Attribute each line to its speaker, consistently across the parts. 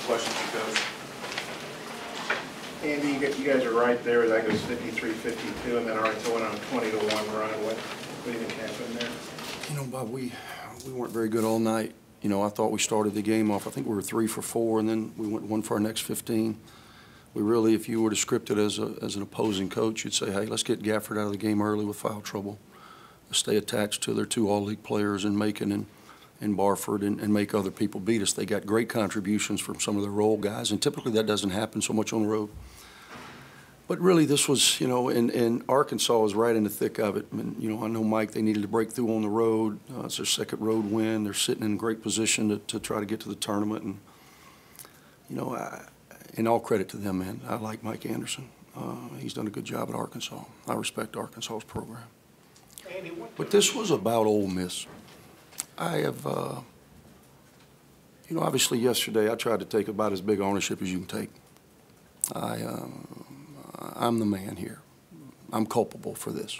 Speaker 1: Questions for Coach?
Speaker 2: Andy, you guys are right there. That goes 53-52, and then Arkansas went on a 20-1 run. What do you think happened there?
Speaker 3: You know, Bob, we weren't very good all night. You know, I thought we started the game off. I think we were 3 for 4, and then we went 1 for our next 15. We really, if you were to script it as an opposing coach, you'd say, hey, let's get Gafford out of the game early with foul trouble. Let's stay attached to their 2 all-league players in Macon and Barford and make other people beat us. They got great contributions from some of their role guys, and typically that doesn't happen so much on the road. But really, this was, you know, and Arkansas was right in the thick of it. And, you know, I know, Mike, they needed to break through on the road. It's their second road win. They're sitting in great position to try to get to the tournament. And, you know, and all credit to them, man. I like Mike Anderson. He's done a good job at Arkansas. I respect Arkansas's program. But this was about Ole Miss. I have, you know, obviously yesterday I tried to take about as big ownership as you can take. I'm the man here. I'm culpable for this.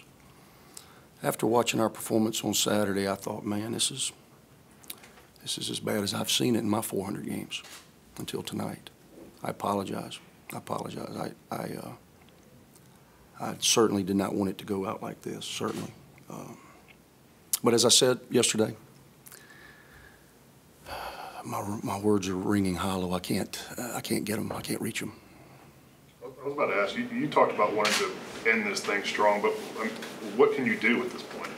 Speaker 3: After watching our performance on Saturday, I thought, man, this is as bad as I've seen it in my 400 games until tonight. I apologize. I apologize. I certainly did not want it to go out like this, certainly. But as I said yesterday, my words are ringing hollow. I can't get them. I can't reach them.
Speaker 4: I was about to ask you, you talked about wanting to end this thing strong, but what can you do at this point?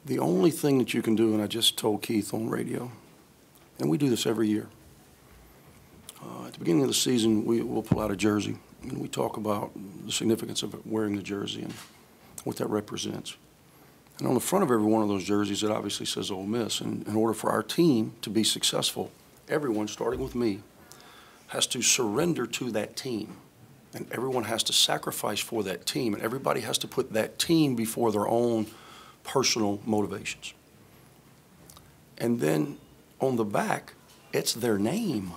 Speaker 3: The only thing that you can do, and I just told Keith on radio, and we do this every year. At the beginning of the season, we'll pull out a jersey, and we talk about the significance of wearing the jersey and what that represents. And on the front of every one of those jerseys, it obviously says Ole Miss. And in order for our team to be successful, everyone, starting with me, has to surrender to that team. And everyone has to sacrifice for that team. And everybody has to put that team before their own personal motivations. And then on the back, it's their name.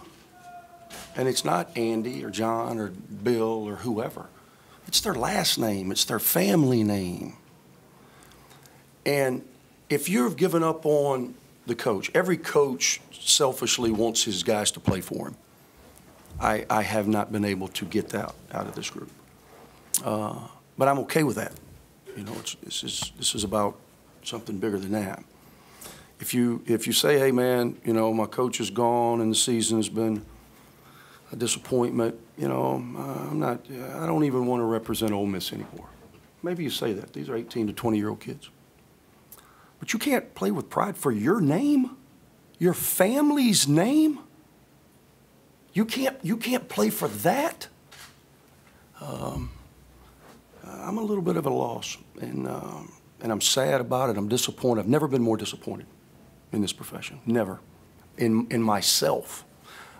Speaker 3: And it's not Andy or John or Bill or whoever. It's their last name. It's their family name. And if you've given up on the coach, every coach selfishly wants his guys to play for him. I have not been able to get that out of this group. But I'm okay with that. You know, this is about something bigger than that. If you say, hey, man, you know, my coach is gone and the season has been a disappointment, you know, I don't even want to represent Ole Miss anymore. Maybe you say that. These are 18 to 20-year-old kids. But you can't play with pride for your name, your family's name. You can't play for that. I'm a little bit of a loss, and I'm sad about it. I'm disappointed. I've never been more disappointed in this profession. Never, in myself.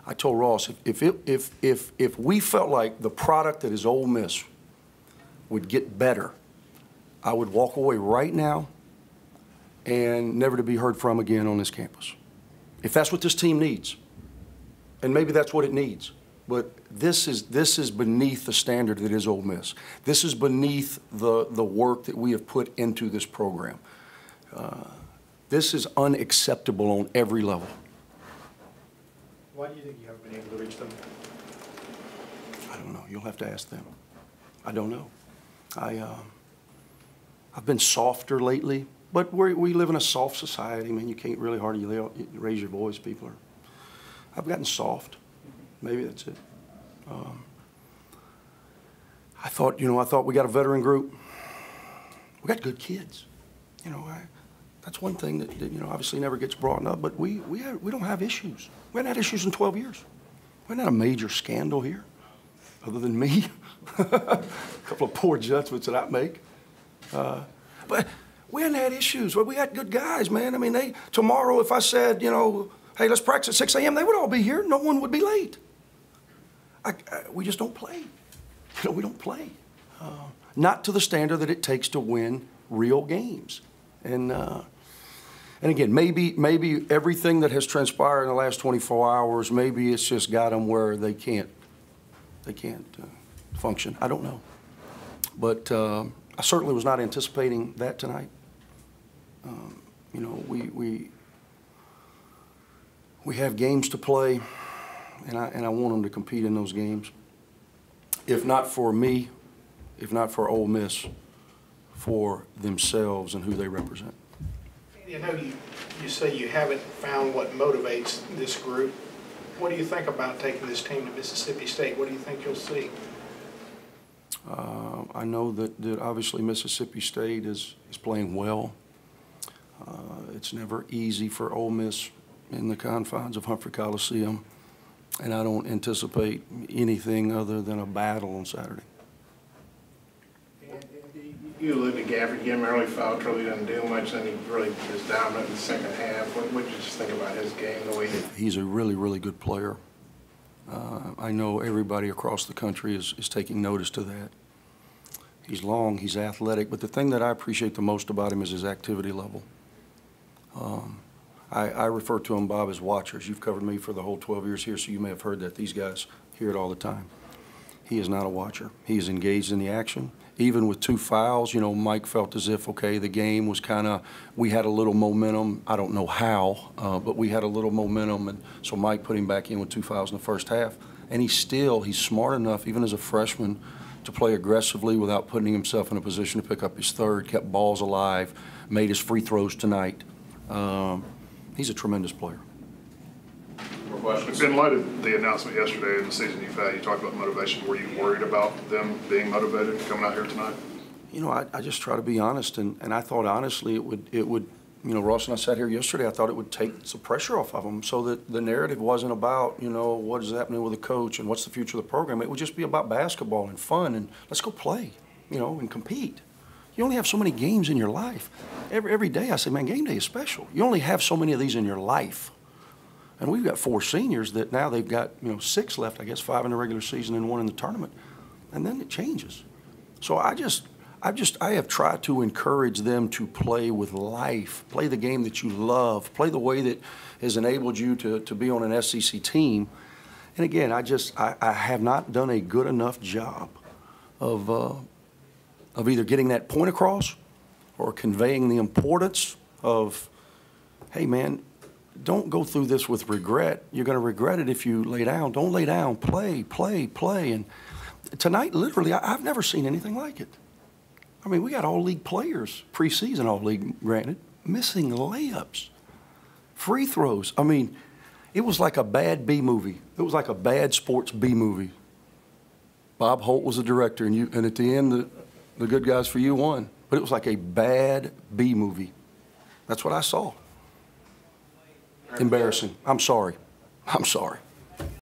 Speaker 3: I told Ross, if we felt like the product that is Ole Miss would get better, I would walk away right now and never to be heard from again on this campus. If that's what this team needs. And maybe that's what it needs. But this is beneath the standard that is Ole Miss. This is beneath the work that we have put into this program. This is unacceptable on every level.
Speaker 2: Why do you think you haven't been able to reach them?
Speaker 3: I don't know. You'll have to ask them. I don't know. I've been softer lately, but we live in a soft society. Man, you can't really hardly raise your voice. People are. I've gotten soft. Maybe that's it. I thought we got a veteran group. We got good kids. You know, that's one thing that you know obviously never gets brought up. But we don't have issues. We haven't had issues in 12 years. We haven't had a major scandal here, other than me. A couple of poor judgments that I make. But we haven't had issues. Well, we got good guys, man. I mean, tomorrow if I said, you know, hey, let's practice at 6 a.m., they would all be here. No one would be late. We just don't play. You know, we don't play. Not to the standard that it takes to win real games. And again, maybe everything that has transpired in the last 24 hours, maybe it's just got them where they can't function. I don't know. But I certainly was not anticipating that tonight. You know, we have games to play, and I want them to compete in those games. If not for me, if not for Ole Miss, for themselves and who they represent.
Speaker 1: You know, you say you haven't found what motivates this group. What do you think about taking this team to Mississippi State? What do you think you'll see?
Speaker 3: I know that obviously Mississippi State is playing well. It's never easy for Ole Miss in the confines of Humphrey Coliseum, and I don't anticipate anything other than a battle on Saturday.
Speaker 2: You alluded to Gafford, give him early foul trouble, he doesn't do much, then he really is dominant in the second half. What did you just think about his game, the way
Speaker 3: He's a really, really good player. I know everybody across the country is taking notice to that. He's long, he's athletic, but the thing that I appreciate the most about him is his activity level. I refer to him, Bob, as watchers. You've covered me for the whole 12 years here, so you may have heard that. These guys hear it all the time. He is not a watcher. He is engaged in the action. Even with 2 fouls, you know, Mike felt as if, okay, the game was kind of, we had a little momentum. I don't know how, but we had a little momentum, and so Mike put him back in with 2 fouls in the first half. And he's smart enough, even as a freshman, to play aggressively without putting himself in a position to pick up his third, kept balls alive, made his free throws tonight. He's a tremendous player.
Speaker 5: More questions?
Speaker 4: In light of the announcement yesterday and the season you've had, you talked about motivation. Were you worried about them being motivated coming out here tonight?
Speaker 3: You know, I just try to be honest, and I thought honestly it would, you know, Ross and I sat here yesterday, I thought it would take some pressure off of them so that the narrative wasn't about, you know, what is happening with the coach and what's the future of the program. It would just be about basketball and fun and let's go play, you know, and compete. You only have so many games in your life. Every day I say, man, game day is special. You only have so many of these in your life. And we've got 4 seniors that now they've got, you know, 6 left, I guess, 5 in the regular season and 1 in the tournament. And then it changes. So I have tried to encourage them to play with life, play the game that you love, play the way that has enabled you to be on an SEC team. And again, I have not done a good enough job of either getting that point across or conveying the importance of, hey, man, don't go through this with regret. You're going to regret it if you lay down. Don't lay down. Play, play, play. And tonight, literally, I've never seen anything like it. I mean, we got all-league players, preseason all-league, granted, missing layups, free throws. I mean, it was like a bad B movie. It was like a bad sports B movie. Bob Holt was the director, and at the end, the good guys for you won. But it was like a bad B movie. That's what I saw. Embarrassing. I'm sorry. I'm sorry.